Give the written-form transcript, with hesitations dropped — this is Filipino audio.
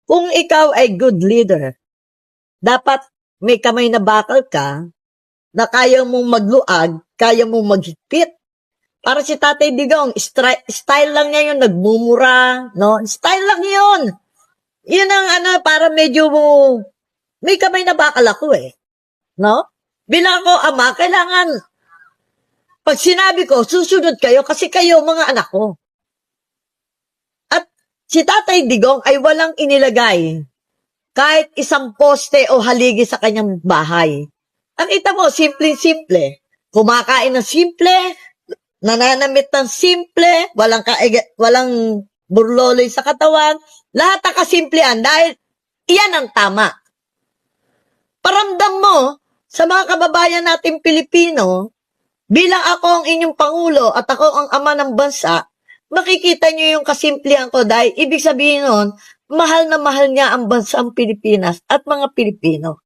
Kung ikaw ay good leader, dapat may kamay na bakal ka na kaya mong magluag, kaya mong maghigpit. Para si Tatay Digong, style lang niya yun, nagmumura, no? Style lang yun. Yun ang para medyo may kamay na bakal ako no? Bilang ako ama, kailangan, pag sinabi ko, susunod kayo kasi kayo mga anak ko. At si Tatay Digong ay walang inilagay kahit isang poste o haligi sa kanyang bahay. Nakita mo, simple-simple. Kumakain ng simple, nananamit ng simple, walang burloloy sa katawan, lahat ang kasimplihan dahil iyan ang tama. Paramdam mo sa mga kababayan nating Pilipino, bilang ako ang inyong Pangulo at ako ang ama ng bansa, makikita nyo yung kasimplihan ko dahil ibig sabihin nun, mahal na mahal niya ang bansang Pilipinas at mga Pilipino.